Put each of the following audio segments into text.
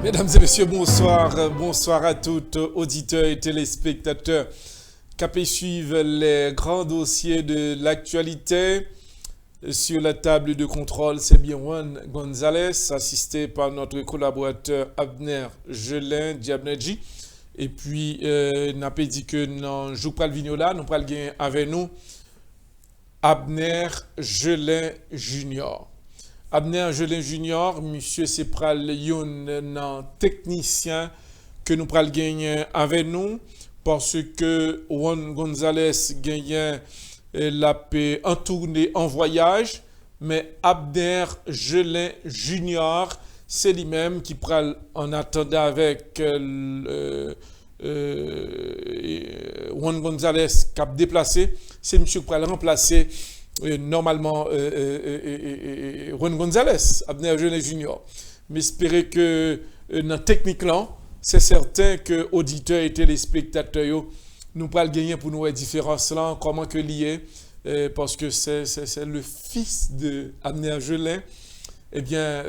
Mesdames et messieurs, bonsoir. Bonsoir à toutes, auditeurs et téléspectateurs qui suivent les grands dossiers de l'actualité. Sur la table de contrôle, c'est bien Juan Gonzalez, assisté par notre collaborateur Abner Gelin Diabnedji. Et puis, n'a pas dit que non, je pas le vignola, nous pas le gain avec nous Abner Gelin Junior. Abner Gelin Junior, monsieur c'est pral yon technicien que nous pral gagner avec nous parce que Juan Gonzalez gagne la paix en tournée en voyage, mais Abner Gelin Junior, c'est lui-même qui pral en attendant avec Juan Gonzalez qui a déplacé, c'est monsieur qui pral remplacer normalement Juan Gonzalez, Abner Gelin Junior. Mais espérer que dans la technique là, c'est certain que auditeurs et téléspectateurs nous pas le gagner pour nous la différence là, comment que lié, parce que c'est le fils de Abner Gelin. Eh bien,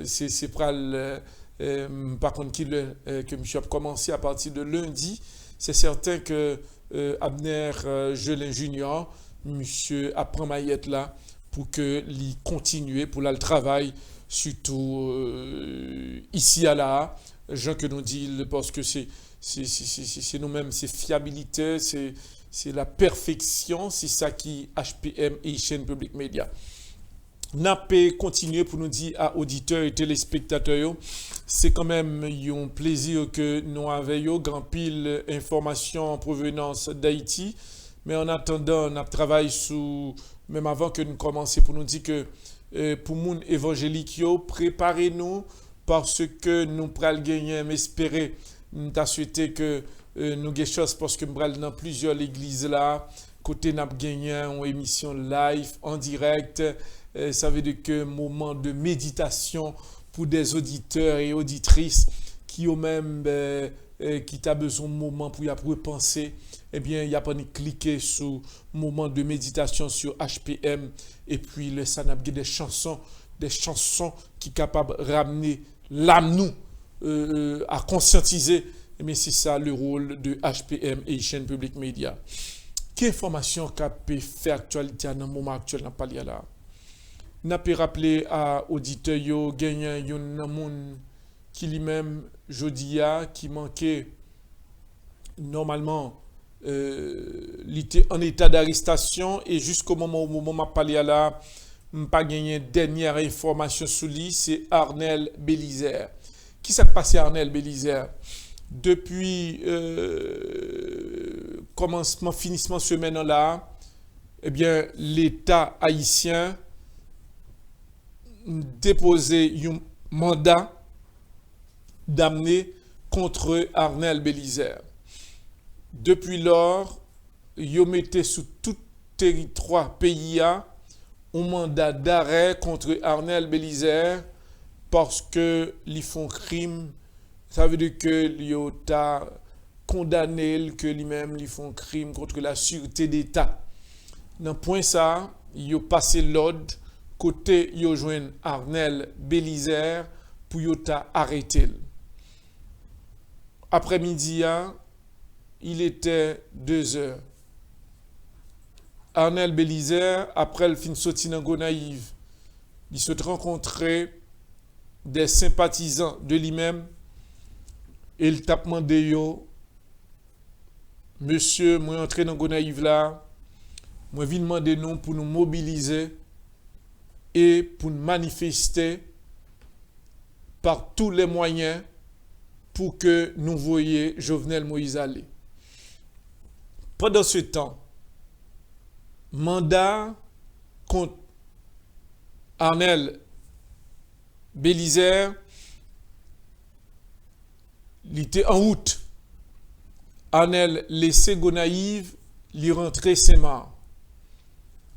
c'est pral par contre que monsieur a commencé à partir de lundi. C'est certain que Abner Gelin Junior, monsieur apprend maillette là pour que lui continue pour le travail, surtout ici à là, gens que nous dit parce que c'est nous-mêmes, c'est fiabilité, c'est la perfection, c'est ça qui HPM et chaîne public média. N'a pas continuer pour nous dire à auditeurs et téléspectateurs, c'est quand même un plaisir que nous avons grand pile informations en provenance d'Haïti, mais en attendant, on travaille sous, même avant que nous commencions, pour nous dire que pour moun évangélique, préparez-nous parce que nous pral gagner, m'espérer, nous t'a souhaité que nous gagne chose parce que nous pral dans plusieurs églises là, côté n'a gagné une émission live en direct, ça veut dire que moment de méditation pour des auditeurs et auditrices qui ont même qui t'a besoin de moment pour y penser, eh bien il y a pas de cliquer sur moment de méditation sur HPM et puis le ça n'a des chansons qui sont capables de ramener l'âme nous à conscientiser. Mais c'est ça le rôle de HPM et chaîne public média. Quelle information qu'a peut faire actualité dans le moment actuel dans le là? N'a pas rappelé à auditeurs yo gagnant yon monde qui lui-même jodia qui manquait normalement il était en état d'arrestation et jusqu'au moment où m'a parlé là pas gagné dernière information sur lui, c'est Arnel Bélizer. Qui s'est passé Arnel Bélizer? Depuis commencement, finissement semaine là, eh bien, l'État haïtien déposé un mandat d'amener contre Arnel Bélizer. Depuis lors, il mettait sous tout territoire pays un mandat d'arrêt contre Arnel Bélizer parce que ils font crime. Ça veut dire que l'Iota condamné que lui-même ils font crime contre la sûreté d'État. Dans point ça, ils ont passé l'ordre côté ils ont joint Arnel Bélizer pour Iota arrêter. Après-midi, il était 2 heures. Arnel Bélizer, après le fin sorti dans Gonaïve, il se rencontrait des sympathisants de lui-même et il t'a demandé yo, monsieur, moi entré dans Gonaïve là, moi vinn demander nous pour nous mobiliser et pour nous manifester par tous les moyens pour que nous voyions Jovenel Moïse aller. Pendant ce temps, mandat contre Arnel Bélizer, il était en route. Arnel laissé Gonaïve, il rentrait Saint-Marc.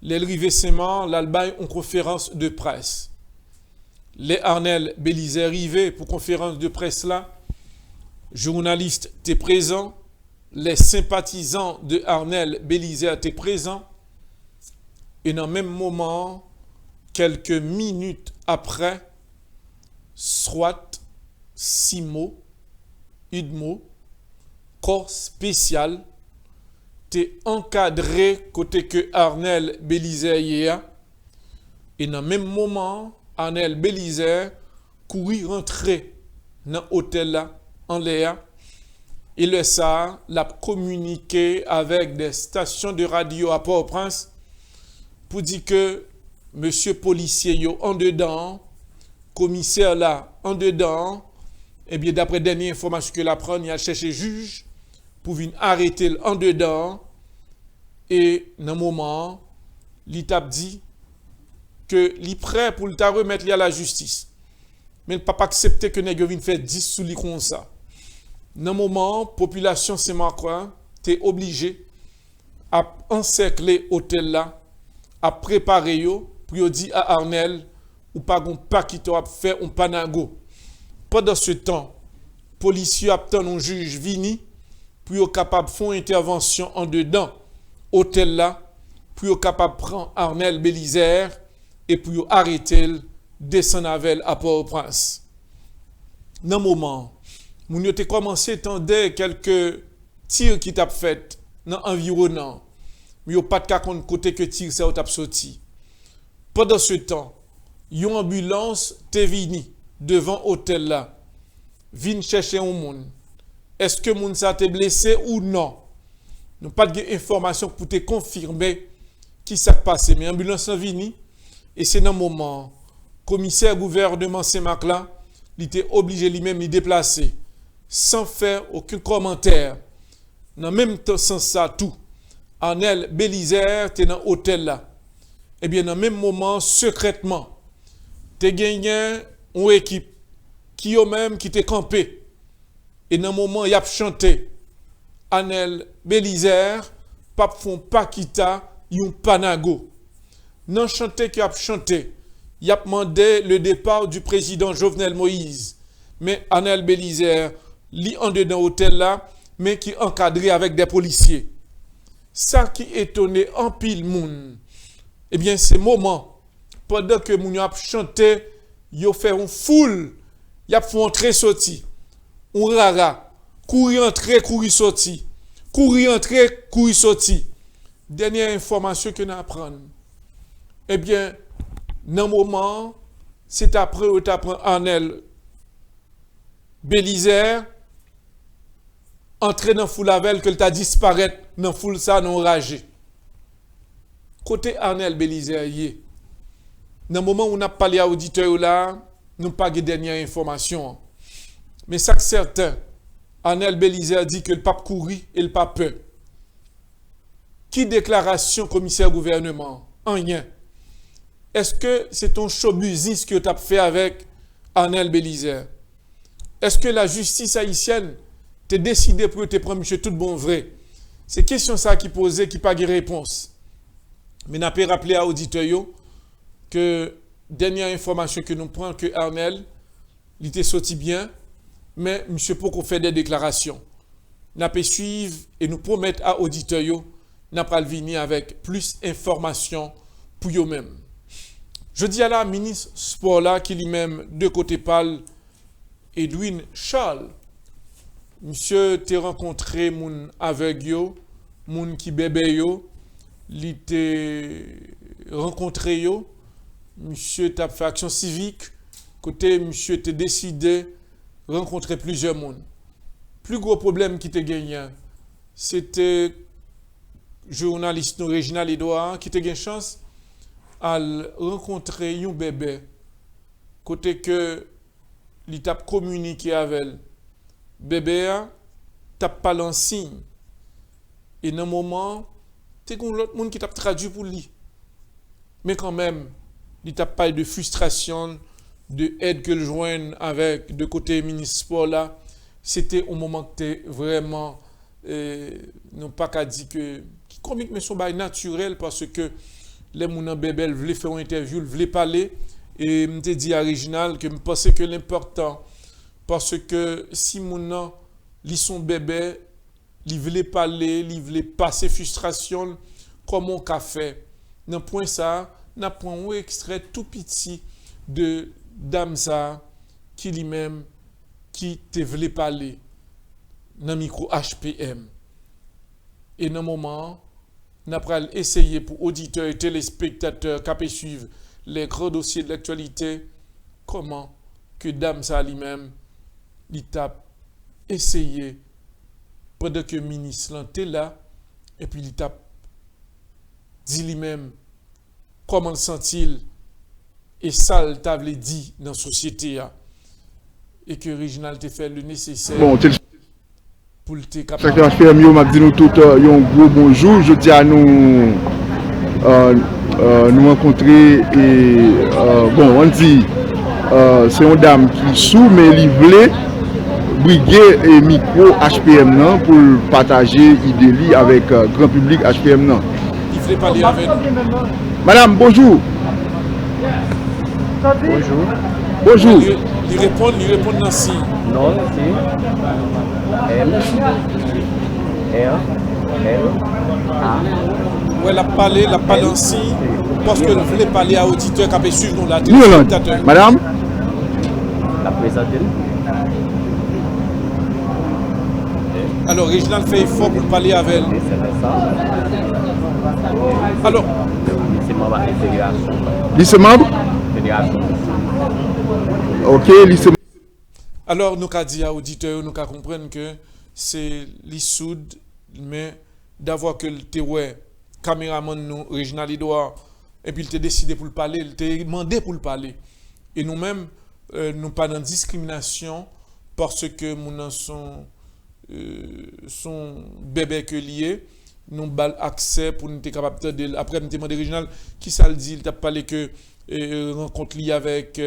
L'arrivée Saint-Marc, l'Albaï en conférence de presse. Les Arnel Bélizer arrivaient pour conférence de presse là. Journalistes étaient présents. Les sympathisants de Arnel Bélizer étaient présents. Et dans le même moment, quelques minutes après, soit SIMO, UDMO, corps spécial, t'es encadré côté que Arnel Bélizer et dans le même moment, Arnel Bélizer courir rentrer dans l'hôtel là, en l'air, et le ça l'a communiqué avec des stations de radio à Port-au-Prince pour dire que monsieur policier yo en dedans, commissaire là en dedans, et bien d'après dernière information que la prend, il a cherché juge pour venir arrêter en dedans, et dans le moment, l'État dit que l'est prêt pour le remettre à la justice. Mais il ne peut pas accepter que nèg vienne faire 10 sous lui comme ça. Dans le moment, la population Saint-Marcois, t'es obligé à encercler l'hôtel là, à préparer yo pour dire à Arnel ou pas gon pas qui t'a fait un panago. Pendant ce temps, policiers attendent un juge vini pour être capable de faire une intervention en dedans hôtel là pour être capable de prendre Arnel Bélizer et pour arrêter descendre avec à Port-au-Prince. Dans le moment, moun yo te commencé à tendre quelques tirs qui t'a fait dans l'environnement. Mais yo pas de cas contre côté que tir ça t'a sorti. Pendant ce temps, une ambulance te vini devant hôtel là. Vin chercher un monde. Est-ce que moun ça te blessé ou non? Nous pas de information pour te confirmer qui s'est passé. Mais l'ambulance est vini et c'est dans le moment commissaire gouvernement Saint-Marc là, il était obligé lui-même de déplacer sans faire aucun commentaire. Dans le même sens ça tout, Arnel Bélizer était dans l'hôtel là. Et bien dans le même moment, secrètement, tu as gagné une équipe qui eux-mêmes qui t'est campé. Et dans le moment, il a chanté. Arnel Bélizer, pas font pas quitta, yon panago. Dans chanté qui a chanté, il a demandé le départ du président Jovenel Moïse. Mais Arnel Bélizer, li en dedans hôtel là, mais qui encadré avec des policiers. Ça qui étonnait en pile moun. Eh bien, ces moments, pendant que moun a chanté, yo fait une foule, y a fait entrer sorti. Un rara, courir entrer, courir sorti. Courir entrer, courir sorti. Dernière information que nous apprenons. Eh bien, dans le moment, c'est après où tu apprends Arnel Bélizer, entrer dans la foule avec que tu as disparu dans la foule ça, non ragé. Côté Arnel Bélizer, dans le moment où on a parlé à l'auditeur là, nous n'avons pas de dernière information. Mais ça c'est certain, Arnel Bélizer dit que le pape courit et le pape peur. Qui déclaration commissaire gouvernement? Rien. Est-ce que c'est ton show business que tu as fait avec Arnel Bélizer? Est-ce que la justice haïtienne t'a décidé pour te prendre monsieur tout bon vrai? C'est question ça qui posait, qui pas de réponse. Mais n'a pas rappelé à l'auditeur que dernière information que nous prenons que Arnel, il était sorti bien, mais monsieur Poko fait des déclarations. N'a pas suivre et nous promettre à l'auditeur n'a pas venir avec plus d'informations pour eux-mêmes. Je dis à la ministre sport là qui lui-même de côté parle Edwin Charles. Monsieur t'a rencontré moun avec yo, moun qui bébé yo, li t'a rencontré yo. Monsieur t'a fait action civique, côté monsieur t'a décidé rencontrer plusieurs monde. Plus gros problème qui t'a gagné, c'était journaliste Réginald Edouard qui t'a gagné chance à rencontrer un bébé côté que il t'a communiqué avec elle. Bébé t'a pas lancé et dans un moment t'es con l'autre monde qui t'a traduit pour lui. Mais quand même il t'a pas de frustration de aide que le joigne avec de côté ministre sport là, c'était au moment que t'es vraiment non pas qu'à dire que qui comique mais son bail naturel parce que les moun bébé voulaient faire une interview, voulaient parler et me dit à Réginald que me pensais que l'important parce que si moun li son bébé, il voulait parler, il voulait passer frustration comme on qu'a fait. Dans point ça, n'a point un extrait tout petit de Damsa qui lui-même qui te voulait parler dans le micro HPM. Et dans le moment, nous avons essayé pour auditeurs et téléspectateurs qui suivre les grands dossiers de l'actualité, comment que Dame ça lui-même, il t'a essayé pendant que le ministre était là, et puis il t'a dit lui-même comment le sent-il, et ça, il t'a dit dans la société, et que Réginald t'a fait le nécessaire pour le capable. Secteur HPM, m'a dit nous tout un gros bonjour. Je dis à nous nous rencontrer et bon, on dit c'est une dame qui sous mais livrée briguer et micro HPM non, pour partager idée avec grand public HPM non. Il voulait parler avec nous. Madame, bonjour. Bonjour. Bonjour. Il répond Nancy. Non, si. M. R. L. A. Ouais, la parlé Nancy. Parce que vous voulez parler à auditeurs qui ont suivi nous la téléspectateur. Madame. La présenter. Alors, Réginald fait effort pour parler avec elle. Alors, c'est membre de la fédération. Lycée membre? Fédération. Ok, lycée. Alors, nous avons dit à auditeurs, nous avons compris que c'est l'issoud, mais d'avoir que le caméraman nous, Réginald Edouard, et puis il t'a décidé pour le parler, il t'a demandé pour le parler. Et nous-mêmes, nous pas dans discrimination parce que nous sommes son bébé que lié, nous avons accès pour nous être capable de. Après, nous demandé Réginald qui ça le dit, il t'a parlé que rencontre lié avec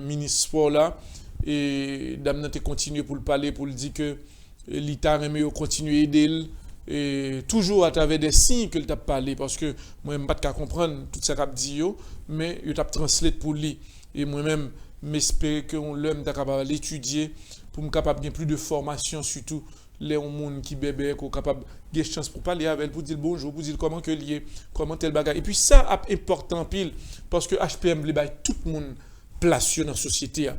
ministre sport là, et dame n'a continué pour le parler, pour le dire que l'État aimerait continuer à aider. Et toujours à travers des signes que t'a parlé parce que moi-même pas de comprendre tout ça qu'a dit mais je t'a translate pour lui et moi-même m'espère que l'homme t'a capable d'étudier pour me capable bien plus de formation surtout les gens qui bébé qu'on capable de chance pour parler avec elle pour dire bonjour pour dire comment que lié comment tel bagage et puis ça est important pile parce que HPM les bail tout le monde place dans la société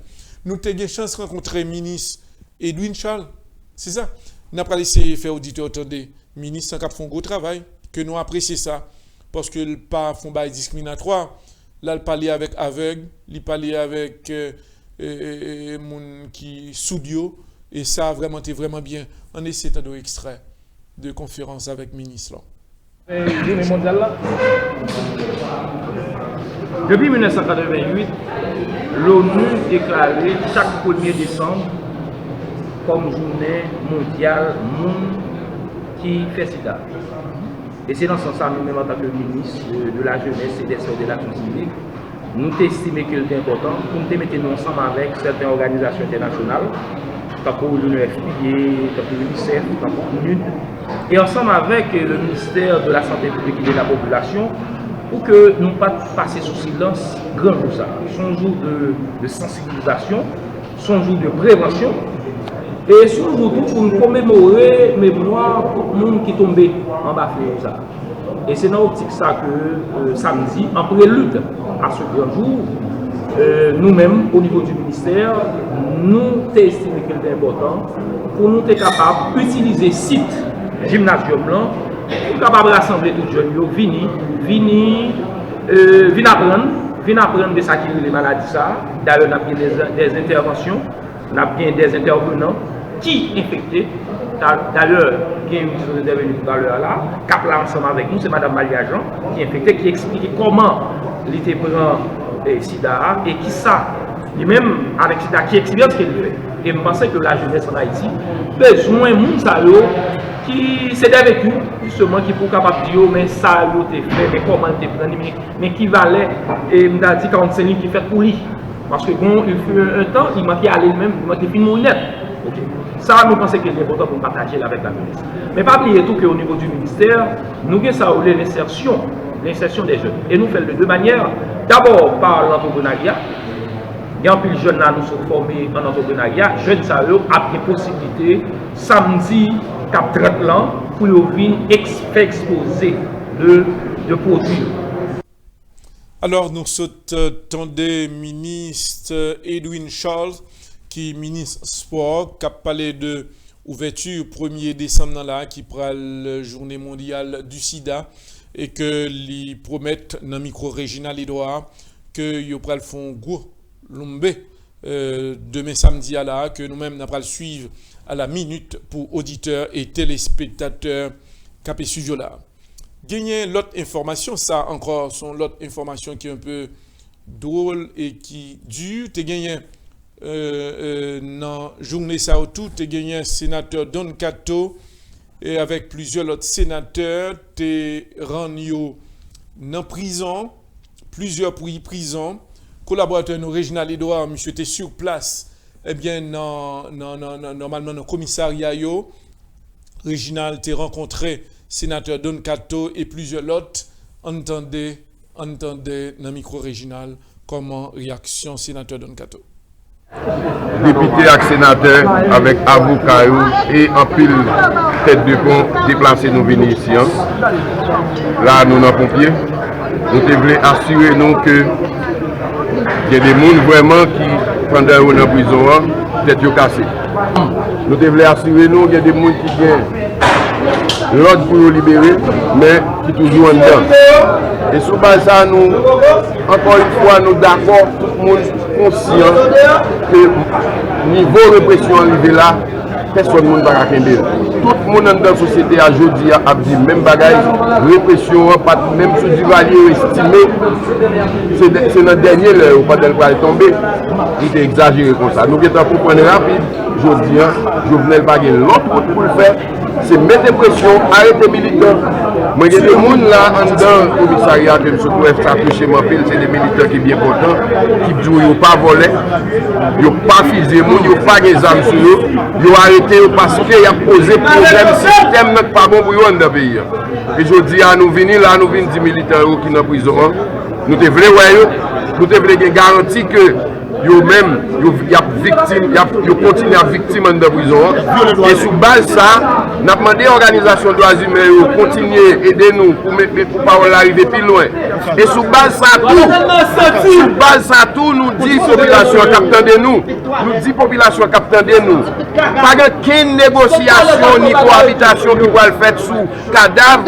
nous t'ai eu chance de rencontrer ministre Edwin Charles c'est ça. Nous avons essayé de faire auditeur attendez, ministre qui fait un gros travail, que nous apprécions ça, parce que le pas font bail discriminatoire. Là, il parlait avec aveugle, il parlait avec mon qui studio, et ça a vraiment été vraiment bien. On essaie de extrait de conférence avec le ministre. Depuis 1988, l'ONU déclarait chaque 1er décembre comme journée mondiale monde qui fait sida. Et c'est dans ce sens, nous-mêmes en tant que ministre de la jeunesse et des sports de l'action civique, nous estimons qu'il est important pour nous mettre ensemble avec certaines organisations internationales, comme l'UNFPA, comme l'UNICEF, comme l'UNUD, et ensemble avec le ministère de la Santé publique et de la population, pour que nous ne pas passer sous silence grand jour ça. Son jour de sensibilisation, son jour de prévention, et surtout pour nous commémorer mémoire pour le monde qui est tombé en bas de ça. Et c'est dans l'optique ça que samedi, en prélude à ce grand jour, nous-mêmes, au niveau du ministère, nous estimons qu'il est important pour nous être capables d'utiliser le site gymnasium là, pour capable rassembler tous les jeunes, venir apprendre de ça qui est les maladies. D'ailleurs, on a bien des interventions, on a bien des intervenants qui infectés. D'ailleurs, il y a une qui sont intervenus tout à l'heure là, qui est là ensemble avec nous, c'est Mme Malia Jean, qui est infectée, qui explique comment il était prend SIDA et qui ça, lui-même avec SIDA, qui expérience qu'elle fait. Et je pense que la jeunesse en Haïti besoin de monde qui c'est des vécus justement qui pour capable dire mais ça l'autre fait mais comment te prendre mais qui valait et m'a dit 45 000 qui fait pour lui parce que bon il fut un temps il manquait aller même il manquait fin monnaie. OK. Ça nous pensons qu'il est important pour partager avec la jeunesse. Mais pas oublier tout qu'au niveau du ministère nous avons ça l'insertion des jeunes et nous faisons de deux manières. D'abord par l'entrepreneuriat. Il y a un peu de jeunes là nous sommes formés en entrepreneuriat, jeunes ça eux a des possibilités samedi cap 30 ans pour venir exposer de produits. Alors nous sommes ministre Edwin Charles qui ministre sport, qui a parlé de ouverture 1er décembre là, qui prend la journée mondiale du sida et que les promettent dans le micro régional Edouard que ils pral font gros lombé demain samedi à là que nous-mêmes nous pral suivre à la minute pour auditeurs et téléspectateurs capé studio là. Gagner l'autre information, ça encore sont l'autre information qui est un peu drôle et qui dure. Tu gagné dans journée ça autour, tu gagné un sénateur Don Cato et avec plusieurs autres sénateurs, tu rendu dans prison, plusieurs pour y prison. Collaborateur nous régional Edouard, monsieur était sur place. Eh bien normalement dans le commissariat régional, tu rencontré sénateur Don Cato et plusieurs autres. Entendez dans le micro régional comment réaction sénateur Don Cato. Député et sénateur avec avocat et en pile tête de pont déplacé nous venir ici. Là nous dans pompiers. Nous devons assurer nous que il y a des gens vraiment qui pendant qu'on est en prison tête cassée. Nous devons assurer nous qu'il y a des gens qui viennent l'ordre pour nous libérer, mais qui toujours en dedans. Et sous base ça, nous, encore une fois, nous d'accord, tout le monde conscient que niveau répression arrivé là, personne ne va pas tomber. Tout le monde dans la société aujourd'hui a dit même bagage, répression, pas même sous du valier estimé, c'est notre dernier l'heure où pas de quoi tomber. Il est exagéré comme ça. Nous devons comprendre rapide, aujourd'hui, Jovenel Bagel, l'autre pour le faire. C'est mettre des pressions, arrêter les militants. Moi, il y a des gens là, en dedans, au commissariat, que je trouve ça touché, c'est des militants qui sont bien contents, qui disent qu'ils n'ont pas volé, ils n'ont pas fusé, ils n'ont pas des armes sur eux, ils ont arrêté parce qu'ils ont posé problème, le système n'est pas bon pour eux dans le pays. Et je dis à nous venir là, nous venons 10 militants qui sont en prison. Nous devons garantir que eux-mêmes, ils continuent à victime de prison. Et sous base ça, nous avons demandé à l'organisation de droits humains de continuer à aider nous pour ne pas arriver plus loin. Et sous base ça, tout nous dit population captant de nous. Nous dit population captant de nous. Pas de négociation ni cohabitation qui va le faire sous cadavre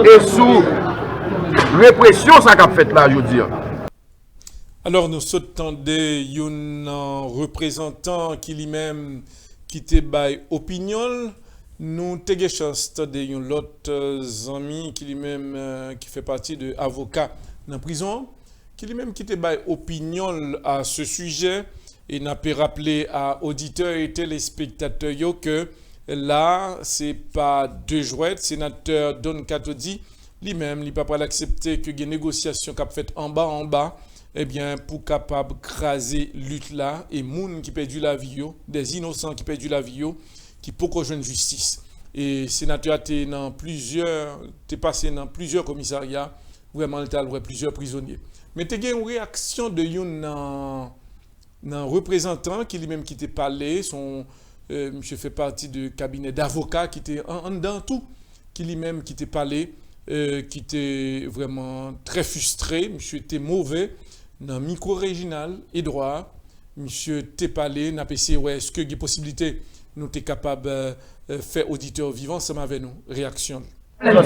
et sous répression ça qu'a fait là, je dis. Alors, nous attendons un représentant qui lui-même qui te bail opinion. Nous avons chance de l'autre ami qui lui-même qui fait partie de avocat dans la prison, qui lui-même qui te bail opinion à ce sujet. Et n'a pas rappelé à auditeurs et téléspectateurs que là, c'est pas deux jouets. Sénateur Don Cato dit lui-même, il ne peut pas l'accepter que des négociations qu'a fait en bas. Eh bien, pour capable craser lutte là, et moun qui perdu la vie, des innocents qui perdu la vie, qui peut rejoindre justice. Et sénateur t'es passé dans plusieurs commissariats, vraiment il t'a plusieurs prisonniers. Mais tu as une réaction de un représentant qui lui-même qui t'a parlé, monsieur fait partie du cabinet d'avocats qui était en dedans tout, qui lui-même qui t'a parlé, qui était vraiment très frustré, monsieur était mauvais. Dans le micro régional et droit, monsieur Tepalé n'a pas essayé, est-ce que y a possibilité nous sommes capables de faire auditeur vivant, ça avec nous. Réaction. C'est une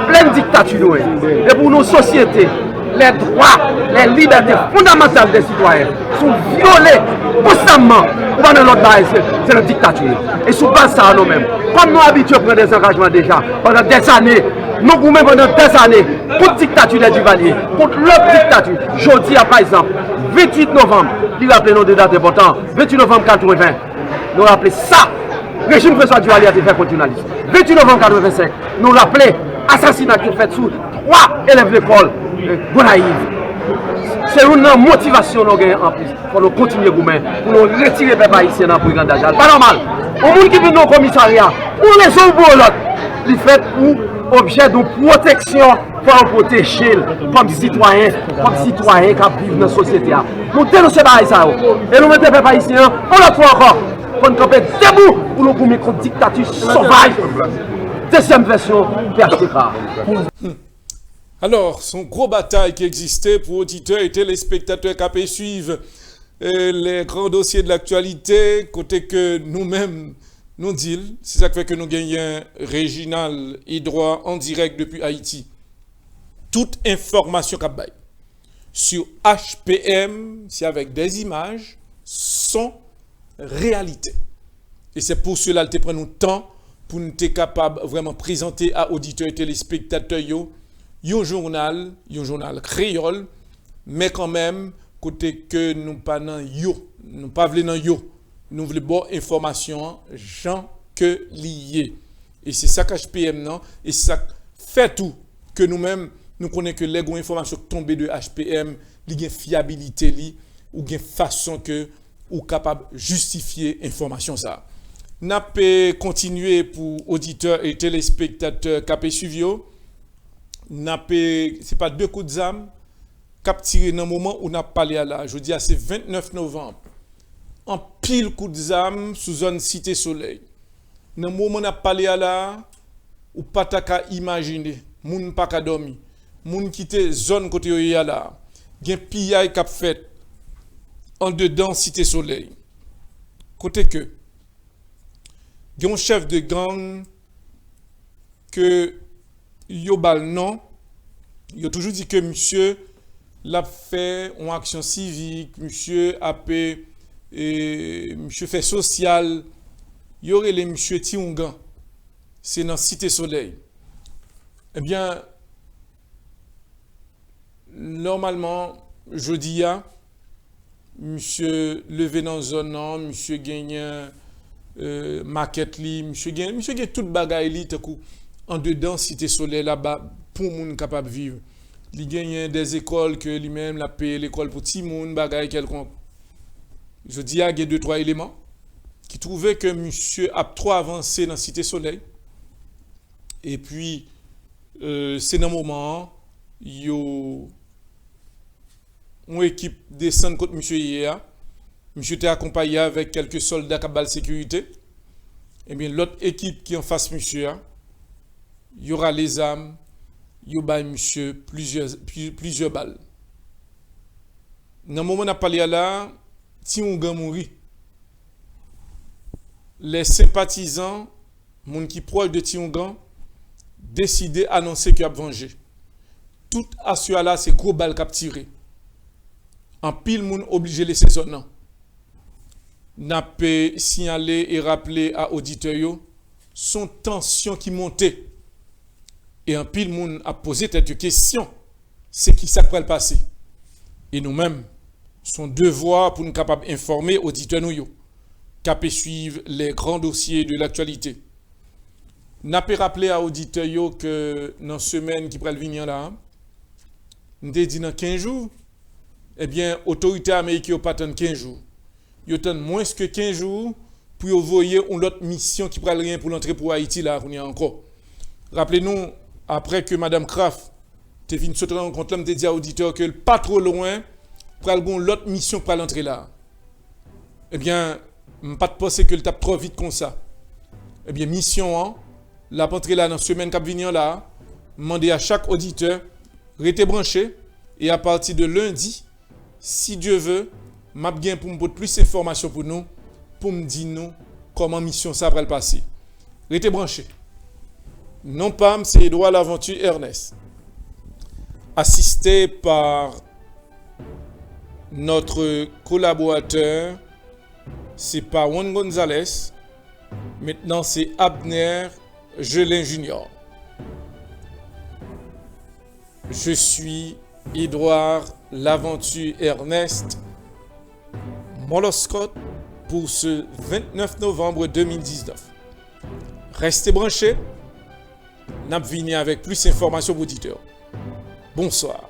pleine dictature. Et pour nos sociétés, les droits, les libertés fondamentales des citoyens sont violés constamment pendant notre base. C'est la dictature. Et sous base ça nous-mêmes, comme nous habitués à prendre des engagements déjà pendant des années, nous gouvernons pendant des années contre la dictature des Duvalier, contre l'autre dictature. Jeudi, par exemple, 28 novembre, il rappelle nos deux dates importantes, 28 novembre 80, nous rappelons ça. Le régime François Duvalier a été fait contre journaliste. 28 novembre 85, nous rappelons assassinat qui fait sous 3 élèves de l'école Gonaïve. C'est une motivation nous avons en plus pour nous continuer pour nous retirer les peuples haïtiens dans le brigandage. Pas normal. Au monde qui vient dans le commissariat, pour les autres pour l'autre, il fait pour objet de protection pour protéger comme citoyen qui vivent dans la société. Nous dénonçons ça. Et nous mettons les peuples haïtiens, on le fait encore. Pour nous camper debout pour nous commettre une dictature sauvage. Deuxième version, PHTK. Alors, son gros bataille qui existait pour auditeurs et téléspectateurs qui suivent les grands dossiers de l'actualité, côté que nous-mêmes nous disons, c'est ça qui fait que nous gagnons Réginal et droit en direct depuis Haïti. Toute information qu'a bail sur HPM, c'est avec des images, sont réalité. Et c'est pour cela que nous prenons le temps pour nous être capable vraiment présenter à auditeurs et téléspectateurs un journal créole, mais quand même, côté que nous pas dans nous pas voulons dans nous voulons bonne information, gens que liés. Et c'est ça qu'HPM non, et ça fait tout que nous-mêmes nous connaissons que les informations tombées de HPM, il y a fiabilité li ou une façon que ou capable justifier information ça. N'a pas continuer pour auditeurs et téléspectateurs capé suivio. N'a pas c'est pas deux coups de zame cap tiré dans le moment où n'a parlé à là. Je dis c'est 29 novembre. En pile coup de zame sous zone Cité Soleil. Dans le moment où n'a parlé à là ou pas ta ka imaginer, moun pas ka dormi. Moun quitter zone côté yo ya là. Gen pillage cap fait en dedans Cité Soleil. Côté que gen un chef de gang que yo bal non, yo toujours dit que monsieur l'a fait une action civique, monsieur a fait monsieur fait social, y aurait les monsieur Tiungan. C'est dans Cité Soleil. Eh bien normalement, jeudi a monsieur levé dans zone non, monsieur gagne maquette li, monsieur gagne toute bagaille li en dedans Cité Soleil là-bas pour moun capable vivre. Li gagne des écoles que lui-même la paye l'école pour ti moun bagaille quelconque. Jeudi a deux trois éléments qui trouvaient que monsieur a trop avancé dans Cité Soleil. Et puis c'est dans moment yo une équipe descend contre monsieur hier. Monsieur était accompagné avec quelques soldats qui bal sécurité. Et bien l'autre équipe qui en face monsieur, il y aura les armes, il y aura monsieur plusieurs balles. Dans le moment où on a parlé là, si on a mouru, les sympathisants, les gens qui proches de Tiongan, décidé d'annoncer qu'il a vengé. Tout à ce là, c'est gros balles qui a tiré. En pile, moun obligé de laisser son nom. N'a pas signalé et rappelé à auditeurs son tension qui montait. Et en pile, moun a posé cette question. C'est qui ça peut le passer? Et nous-mêmes, son devoir pour nous capables d'informer auditeurs nous capable suivre les grands dossiers de l'actualité. N'a pas rappelé à auditeurs que dans la semaine qui va venir là, nous avons dit dans 15 jours, eh bien, l'autorité américaine n'a pas 15 jours. Il y a moins que 15 jours pour envoyer une autre mission qui prend rien pour l'entrée pour Haïti là, on y a encore. Rappelez-nous, après que Mme Kraft te venu se rencontrer, elle m'a dit à l'auditeur que pas trop loin, pour l'autre mission pour l'entrée là. Eh bien, je ne pas penser que le tape trop vite comme ça. Eh bien, mission, la rentrée là, dans la semaine qui va venir là, demander à chaque auditeur, restez branché, et à partir de lundi, si Dieu veut, m'a bien pour me donner plus d'informations pour nous, pour me dire nous comment mission ça va le passer. Restez branché. Non pas, c'est Edouard Laventure Ernest, assisté par notre collaborateur, c'est pas Juan Gonzalez, maintenant c'est Abner Gelin Junior. Je suis Edouard Laventure Ernest Moloscott pour ce 29 novembre 2019. Restez branchés, n'a venu avec plus d'informations pour auditeurs. Bonsoir.